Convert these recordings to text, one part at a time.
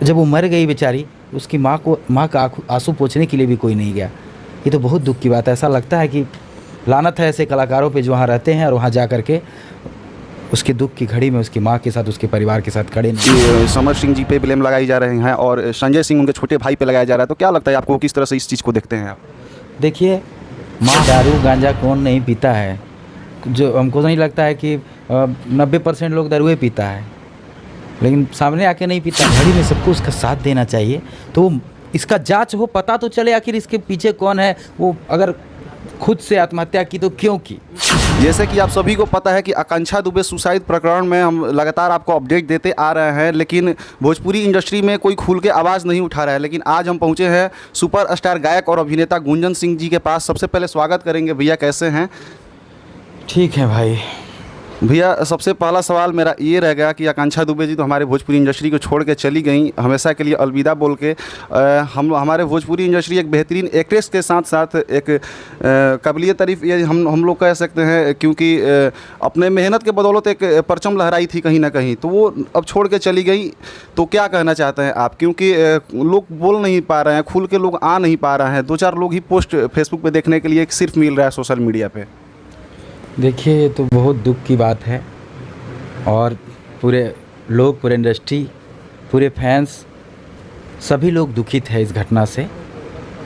जब वो मर गई बेचारी, उसकी माँ का आंसू पोंछने के लिए भी कोई नहीं गया। ये तो बहुत दुख की बात है। ऐसा लगता है कि लानत है ऐसे कलाकारों पे जो वहाँ रहते हैं और वहाँ जा कर के उसके दुख की घड़ी में उसकी माँ के साथ, उसके परिवार के साथ खड़े नहीं। समर सिंह जी पे ब्लेम लगाई जा रहे हैं और संजय सिंह उनके छोटे भाई पे लगाया जा रहा है, तो क्या लगता है आपको, किस तरह से इस चीज़ को देखते हैं आप? देखिए, माँ दारू गांजा कौन नहीं पीता है? जो हमको नहीं लगता है कि 90% लोग दारुए पीता है, लेकिन सामने आके नहीं पीता। घड़ी में सबको उसका साथ देना चाहिए, तो इसका जांच हो, पता तो चले आखिर इसके पीछे कौन है। वो अगर खुद से आत्महत्या की तो क्यों की? जैसे कि आप सभी को पता है कि आकांक्षा दुबे सुसाइड प्रकरण में हम लगातार आपको अपडेट देते आ रहे हैं, लेकिन भोजपुरी इंडस्ट्री में कोई खुल के आवाज़ नहीं उठा रहा है। लेकिन आज हम पहुंचे हैं सुपरस्टार गायक और अभिनेता गुंजन सिंह जी के पास। सबसे पहले स्वागत करेंगे। भैया कैसे हैं? ठीक है भाई। भैया सबसे पहला सवाल मेरा ये रह गया कि आकांक्षा दुबे जी तो हमारे भोजपुरी इंडस्ट्री को छोड़ के चली गई, हमेशा के लिए अलविदा बोल के। हमारे भोजपुरी इंडस्ट्री एक बेहतरीन एक्ट्रेस के साथ साथ एक काबिलियत तारीफ ये हम लोग कह सकते हैं, क्योंकि अपने मेहनत के बदौलत एक परचम लहराई थी कहीं ना कहीं, तो वो अब छोड़ के चली गई। तो क्या कहना चाहते हैं आप? क्योंकि लोग बोल नहीं पा रहे हैं, खुल के लोग आ नहीं पा रहे हैं। 2-4 लोग ही पोस्ट फेसबुक पर देखने के लिए सिर्फ मिल रहा है सोशल मीडिया पर। देखिए, ये तो बहुत दुख की बात है और पूरे लोग, पूरे इंडस्ट्री, पूरे फैंस, सभी लोग दुखित है इस घटना से।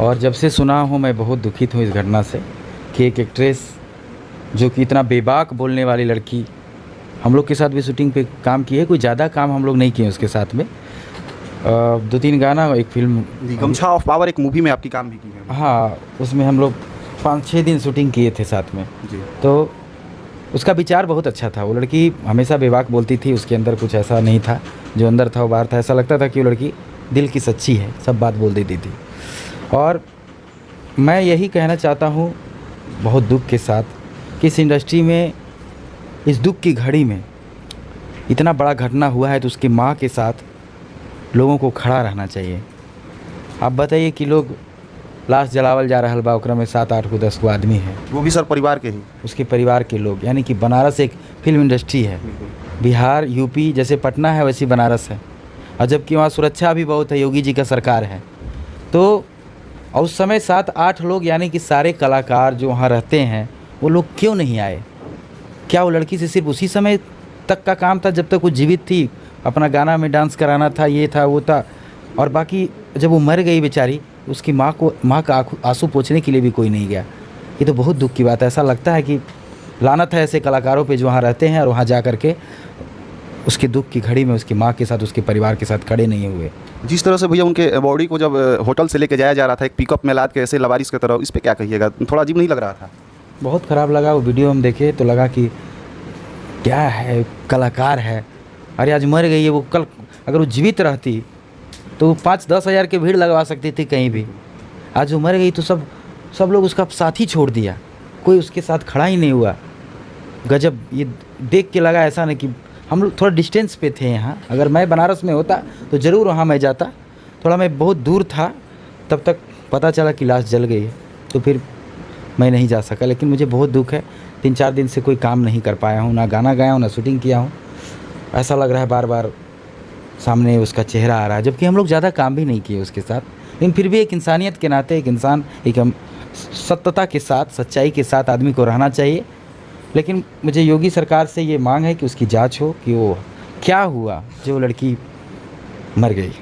और जब से सुना हूँ मैं बहुत दुखित हूँ इस घटना से कि एक एक्ट्रेस जो कि इतना बेबाक बोलने वाली लड़की, हम लोग के साथ भी शूटिंग पे काम की है। कोई ज़्यादा काम हम लोग नहीं किए उसके साथ में, 2-3 गाना, एक फिल्म गमछा ऑफ पावर, एक मूवी में आपकी काम भी की है। हाँ, उसमें हम लोग 5-6 दिन शूटिंग किए थे साथ में जी। तो उसका विचार बहुत अच्छा था। वो लड़की हमेशा बेबाक बोलती थी, उसके अंदर कुछ ऐसा नहीं था, जो अंदर था वो बाहर था। ऐसा लगता था कि वो लड़की दिल की सच्ची है, सब बात बोल देती थी। और मैं यही कहना चाहता हूँ बहुत दुख के साथ कि इस इंडस्ट्री में, इस दुख की घड़ी में इतना बड़ा घटना हुआ है, तो उसकी माँ के साथ लोगों को खड़ा रहना चाहिए। आप बताइए कि लोग लाश जलावल जा रहा बा, ओकरा में 7-8 को 10 को आदमी है, वो भी सर परिवार के ही, उसके परिवार के लोग। यानी कि बनारस एक फिल्म इंडस्ट्री है, बिहार यूपी जैसे पटना है वैसी बनारस है, और जबकि वहाँ सुरक्षा भी बहुत है, योगी जी का सरकार है। तो और उस समय 7-8 लोग, यानी कि सारे कलाकार जो वहाँ रहते हैं, वो लोग क्यों नहीं आए? क्या वो लड़की से सिर्फ उसी समय तक का काम था जब तक वो जीवित थी? अपना गाना में डांस कराना था, ये था वो था, और बाकी जब वो मर गई बेचारी, उसकी माँ का आंसू पोंछने के लिए भी कोई नहीं गया। ये तो बहुत दुख की बात है। ऐसा लगता है कि लानत है ऐसे कलाकारों पे जो वहाँ रहते हैं और वहाँ जा कर के उसके दुख की घड़ी में उसकी माँ के साथ, उसके परिवार के साथ खड़े नहीं हुए। जिस तरह से भैया उनके बॉडी को जब होटल से लेके जाया जा रहा था, एक पिकअप में लाद के ऐसे लवारिस की तरह, इस पर क्या कहिएगा? थोड़ा अजीब नहीं लग रहा था? बहुत ख़राब लगा। वो वीडियो हम देखे तो लगा कि क्या है, कलाकार है, अरे आज मर गई है वो, कल अगर वो जीवित रहती तो 5-10 हज़ार की भीड़ लगवा सकती थी कहीं भी। आज वो मर गई तो सब लोग उसका साथ ही छोड़ दिया, कोई उसके साथ खड़ा ही नहीं हुआ। गजब, ये देख के लगा ऐसा नहीं कि हम लोग थोड़ा डिस्टेंस पे थे यहाँ। अगर मैं बनारस में होता तो ज़रूर वहाँ मैं जाता, थोड़ा मैं बहुत दूर था, तब तक पता चला कि लाश जल गई है, तो फिर मैं नहीं जा सका। लेकिन मुझे बहुत दुख है, 3-4 दिन से कोई काम नहीं कर पाया हूँ, ना गाना गाया हूँ, ना शूटिंग किया हूँ। ऐसा लग रहा है बार बार सामने उसका चेहरा आ रहा है, जबकि हम लोग ज़्यादा काम भी नहीं किए उसके साथ। लेकिन फिर भी एक इंसानियत के नाते, एक इंसान, एक हम सत्यता के साथ, सच्चाई के साथ आदमी को रहना चाहिए। लेकिन मुझे योगी सरकार से ये मांग है कि उसकी जांच हो कि वो क्या हुआ जो लड़की मर गई।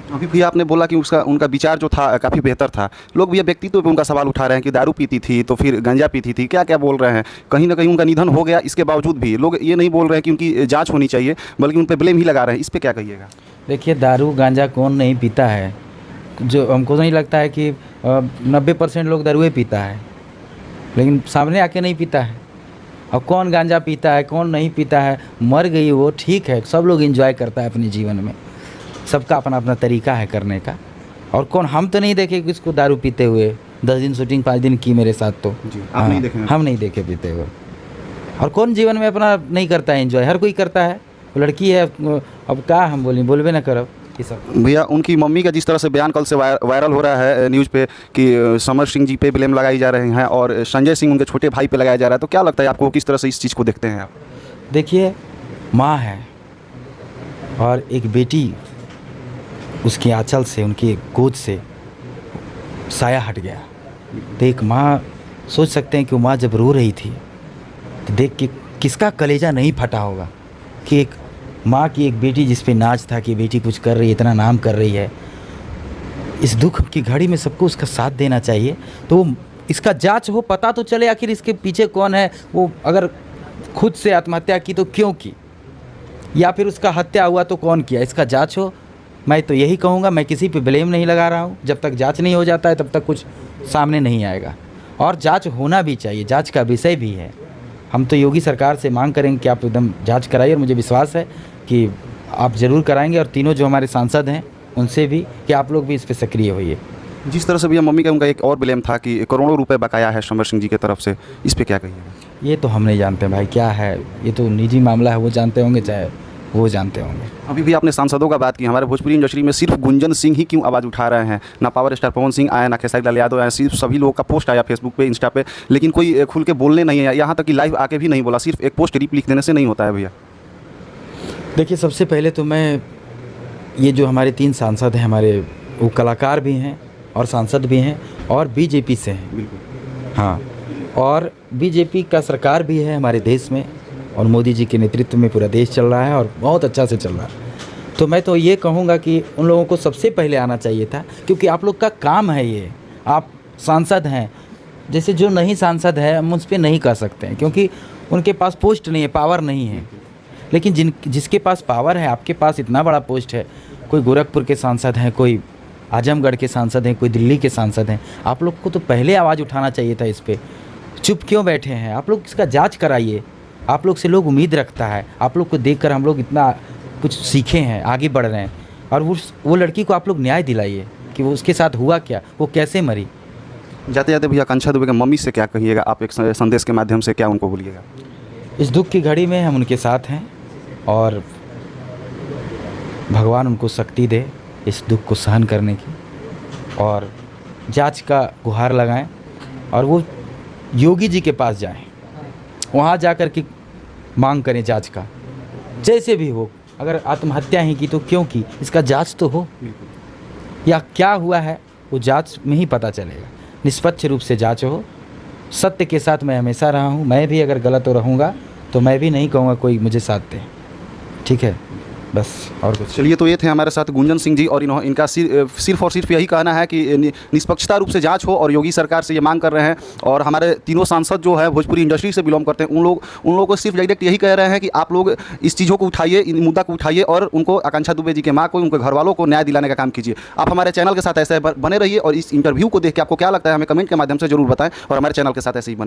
अभी भैया आपने बोला कि उनका विचार जो था काफ़ी बेहतर था। लोग भैया व्यक्तित्व पे उनका सवाल उठा रहे हैं कि दारू पीती थी, तो फिर गांजा पीती थी, क्या क्या बोल रहे हैं। कहीं ना कहीं उनका निधन हो गया, इसके बावजूद भी लोग ये नहीं बोल रहे हैं कि उनकी जांच होनी चाहिए, बल्कि उन पर ब्लेम ही लगा रहे हैं। इस पर क्या कहिएगा? देखिए, दारू गांजा कौन नहीं पीता है? जो हमको नहीं लगता है कि 90% लोग दारुए पीता है, लेकिन सामने आके नहीं पीता है। और कौन गांजा पीता है, कौन नहीं पीता है, मर गई वो ठीक है, सब लोग एंजॉय करता है अपने जीवन में, सबका अपना अपना तरीका है करने का। और कौन, हम तो नहीं देखे किसको दारू पीते हुए। 10 दिन शूटिंग 5 दिन की मेरे साथ, तो जी, आप नहीं देखे? हम नहीं देखे पीते हुए। और कौन जीवन में अपना नहीं करता है एंजॉय? हर कोई करता है। वो लड़की है, अब क्या हम बोलबे ना करब ये सब। भैया उनकी मम्मी का जिस तरह से बयान कल से वायरल हो रहा है न्यूज़ पे कि समर सिंह जी पे ब्लेम लगाई जा रहे हैं और संजय सिंह उनके छोटे भाई पे लगाया जा रहा है, तो क्या लगता है आपको, किस तरह से इस चीज़ को देखते हैं आप? देखिए, माँ है और एक बेटी उसकी आंचल से, उनकी गोद से साया हट गया। तो एक माँ, सोच सकते हैं कि वो माँ जब रो रही थी तो देख के किसका कलेजा नहीं फटा होगा कि एक माँ की एक बेटी जिस पे नाज था कि बेटी कुछ कर रही है, इतना नाम कर रही है। इस दुख की घड़ी में सबको उसका साथ देना चाहिए। तो इसका जांच हो, पता तो चले आखिर इसके पीछे कौन है। वो अगर खुद से आत्महत्या की तो क्यों की, या फिर उसका हत्या हुआ तो कौन किया, इसका जांच हो। मैं तो यही कहूँगा, मैं किसी पे ब्लेम नहीं लगा रहा हूँ। जब तक जांच नहीं हो जाता है तब तक कुछ सामने नहीं आएगा, और जांच होना भी चाहिए, जांच का विषय भी है। हम तो योगी सरकार से मांग करेंगे कि आप एकदम जांच कराइए, और मुझे विश्वास है कि आप ज़रूर कराएंगे, और तीनों जो हमारे सांसद हैं उनसे भी कि आप लोग भी इस पर सक्रिय होइए। जिस तरह से भैया मम्मी का उनका एक और ब्लेम था कि करोड़ों रुपए बकाया है समर सिंह जी की तरफ से, इस पे क्या कहिएगा? ये तो हम नहीं जानते भाई क्या है, ये तो निजी मामला है, वो जानते होंगे चाहे वो जानते होंगे। अभी भी आपने सांसदों का बात की, हमारे भोजपुरी इंडस्ट्री में सिर्फ गुंजन सिंह ही क्यों आवाज़ उठा रहे हैं? ना पावर स्टार पवन सिंह आया, ना खेसारी लाल यादव आया, सिर्फ सभी लोगों का पोस्ट आया फेसबुक पे, इंस्टा पे, लेकिन कोई खुल के बोलने नहीं है, यहाँ तक कि लाइव आके भी नहीं बोला। सिर्फ एक पोस्ट रिप लिख देने से नहीं होता है भैया। देखिए, सबसे पहले तो मैं, ये जो हमारे 3 सांसद हैं, हमारे वो कलाकार भी हैं और सांसद भी हैं और बीजेपी से हैं। बिल्कुल। हाँ, और बीजेपी का सरकार भी है हमारे देश में, और मोदी जी के नेतृत्व में पूरा देश चल रहा है और बहुत अच्छा से चल रहा है। तो मैं तो ये कहूँगा कि उन लोगों को सबसे पहले आना चाहिए था, क्योंकि आप लोग का काम है ये। आप सांसद हैं, जैसे जो नहीं सांसद है हम उस पर नहीं कर सकते हैं, क्योंकि उनके पास पोस्ट नहीं है, पावर नहीं है। लेकिन जिसके पास पावर है, आपके पास इतना बड़ा पोस्ट है, कोई गोरखपुर के सांसद हैं, कोई आजमगढ़ के सांसद हैं, कोई दिल्ली के सांसद हैं, आप लोग को तो पहले आवाज़ उठाना चाहिए था इस पर। चुप क्यों बैठे हैं? आप लोग इसका जांच कराइए। आप लोग से लोग उम्मीद रखता है, आप लोग को देखकर हम लोग इतना कुछ सीखे हैं, आगे बढ़ रहे हैं। और वो लड़की को आप लोग न्याय दिलाइए कि वो उसके साथ हुआ क्या, वो कैसे मरी। जाते जाते भैया आकांक्षा दुबे के मम्मी से क्या कहिएगा आप, एक संदेश के माध्यम से क्या उनको बोलिएगा? इस दुख की घड़ी में हम उनके साथ हैं, और भगवान उनको शक्ति दे इस दुख को सहन करने की, और जांच का गुहार लगाएं, और वो योगी जी के पास जाएं, वहाँ जाकर के मांग करें जांच का। जैसे भी हो, अगर आत्महत्या ही की तो क्यों की, इसका जांच तो हो, या क्या हुआ है वो जांच में ही पता चलेगा। निष्पक्ष रूप से जांच हो। सत्य के साथ मैं हमेशा रहा हूँ, मैं भी अगर गलत हो रहूँगा तो मैं भी नहीं कहूँगा कोई मुझे साथ दे, ठीक है? बस, और कुछ। चलिए, तो ये थे हमारे साथ गुंजन सिंह जी, और इनका सिर्फ और सिर्फ यही कहना है कि निष्पक्षता रूप से जांच हो, और योगी सरकार से ये मांग कर रहे हैं। और हमारे तीनों सांसद जो है भोजपुरी इंडस्ट्री से बिलोंग करते हैं, उन लोगों को सिर्फ डायरेक्ट यही कह रहे हैं कि आप लोग इस चीज़ों को उठाइए, इन मुद्दा को उठाइए, और उनको आकांक्षा दुबे जी के माँ को, उनके घर वालों को न्याय दिलाने का काम कीजिए। आप हमारे चैनल के साथ ऐसे बने रहिए, और इस इंटरव्यू को देख के आपको क्या लगता है हमें कमेंट के माध्यम से जरूर बताएं, और हमारे चैनल के साथ ऐसे ही बने।